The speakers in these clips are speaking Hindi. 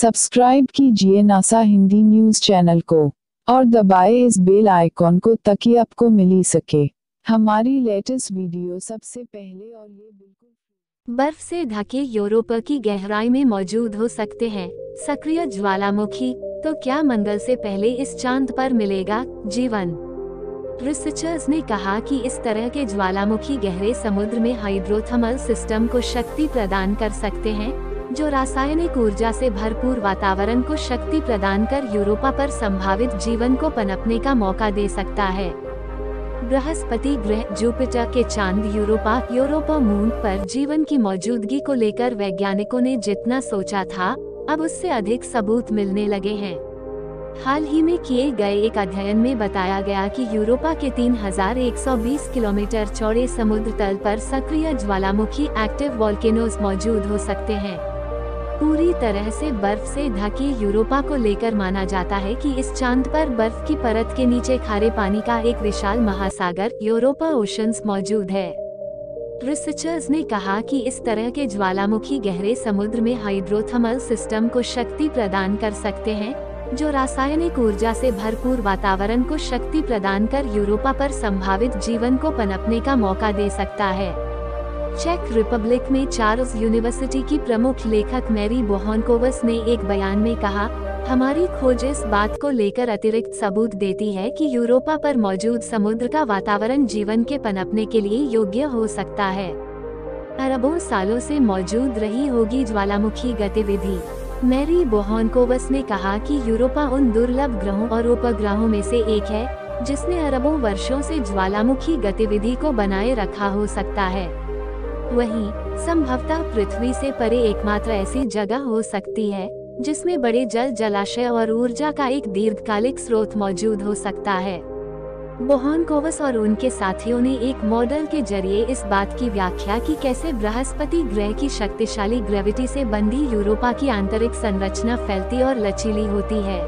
सब्सक्राइब कीजिए नासा हिंदी न्यूज चैनल को और दबाएं इस बेल आइकॉन को ताकि आपको मिल सके हमारी लेटेस्ट वीडियो सबसे पहले। और ये बिल्कुल बर्फ से ढके यूरोप की गहराई में मौजूद हो सकते हैं सक्रिय ज्वालामुखी। तो क्या मंगल से पहले इस चांद पर मिलेगा जीवन? रिसर्चर्स ने कहा कि इस तरह के ज्वालामुखी गहरे समुद्र में हाइड्रोथर्मल सिस्टम को शक्ति प्रदान कर सकते हैं, जो रासायनिक ऊर्जा से भरपूर वातावरण को शक्ति प्रदान कर यूरोपा पर संभावित जीवन को पनपने का मौका दे सकता है। बृहस्पति ग्रह, जुपिटर के चांद यूरोपा मून पर जीवन की मौजूदगी को लेकर वैज्ञानिकों ने जितना सोचा था, अब उससे अधिक सबूत मिलने लगे हैं। हाल ही में किए गए एक अध्ययन में बताया गया कि यूरोपा के 3120 किलोमीटर चौड़े समुद्र तल पर सक्रिय ज्वालामुखी एक्टिव वोल्केनोज मौजूद हो सकते हैं। पूरी तरह से बर्फ से ढके यूरोपा को लेकर माना जाता है कि इस चांद पर बर्फ की परत के नीचे खारे पानी का एक विशाल महासागर यूरोपा ओशंस मौजूद है। रिसर्चर्स ने कहा कि इस तरह के ज्वालामुखी गहरे समुद्र में हाइड्रोथर्मल सिस्टम को शक्ति प्रदान कर सकते हैं, जो रासायनिक ऊर्जा से भरपूर वातावरण को शक्ति प्रदान कर यूरोपा पर संभावित जीवन को पनपने का मौका दे सकता है। चेक रिपब्लिक में चार्ल्स यूनिवर्सिटी की प्रमुख लेखक मैरी बोहनकोवस ने एक बयान में कहा, हमारी खोज इस बात को लेकर अतिरिक्त सबूत देती है कि यूरोपा पर मौजूद समुद्र का वातावरण जीवन के पनपने के लिए योग्य हो सकता है। अरबों सालों से मौजूद रही होगी ज्वालामुखी गतिविधि। मैरी बोहनकोवस ने कहा कि यूरोपा उन दुर्लभ ग्रहों और उपग्रहों में से एक है जिसने अरबों वर्षों से ज्वालामुखी गतिविधि को बनाए रखा हो सकता है। वहीं संभवतः पृथ्वी से परे एकमात्र ऐसी जगह हो सकती है जिसमें बड़े जलाशय और ऊर्जा का एक दीर्घकालिक स्रोत मौजूद हो सकता है। बोहनकोवस और उनके साथियों ने एक मॉडल के जरिए इस बात की व्याख्या की कैसे बृहस्पति ग्रह की शक्तिशाली ग्रेविटी से बंधी यूरोपा की आंतरिक संरचना फैलती और लचीली होती है।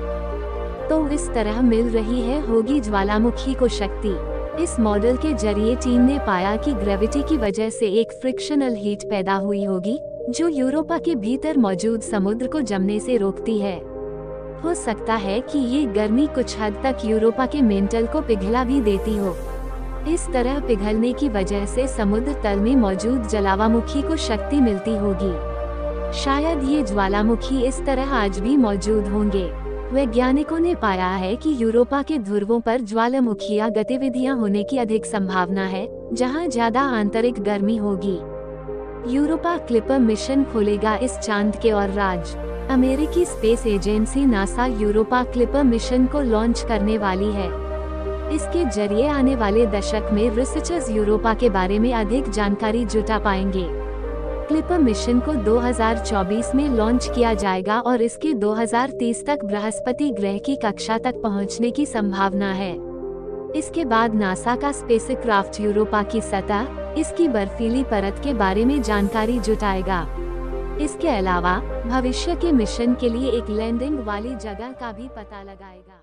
तो इस तरह मिल रही होगी ज्वालामुखी को शक्ति। इस मॉडल के जरिए टीम ने पाया कि ग्रेविटी की वजह से एक फ्रिक्शनल हीट पैदा हुई होगी, जो यूरोपा के भीतर मौजूद समुद्र को जमने से रोकती है। हो सकता है कि ये गर्मी कुछ हद तक यूरोपा के मेंटल को पिघला भी देती हो। इस तरह पिघलने की वजह से समुद्र तल में मौजूद ज्वालामुखी को शक्ति मिलती होगी। शायद ये ज्वालामुखी इस तरह आज भी मौजूद होंगे। वैज्ञानिकों ने पाया है कि यूरोपा के ध्रुवों पर ज्वालामुखीय गतिविधियां होने की अधिक संभावना है, जहां ज्यादा आंतरिक गर्मी होगी। यूरोपा क्लिपर मिशन खोलेगा इस चांद के और राज। अमेरिकी space agency NASA Europa clipper mission को लॉन्च करने वाली है। इसके जरिए आने वाले दशक में रिसर्चर्स यूरोपा के बारे में अधिक जानकारी जुटा पाएंगे। क्लिपर मिशन को 2024 में लॉन्च किया जाएगा और इसके 2030 तक बृहस्पति ग्रह की कक्षा तक पहुंचने की संभावना है। इसके बाद नासा का स्पेसक्राफ्ट यूरोपा की सतह, इसकी बर्फीली परत के बारे में जानकारी जुटाएगा। इसके अलावा भविष्य के मिशन के लिए एक लैंडिंग वाली जगह का भी पता लगाएगा।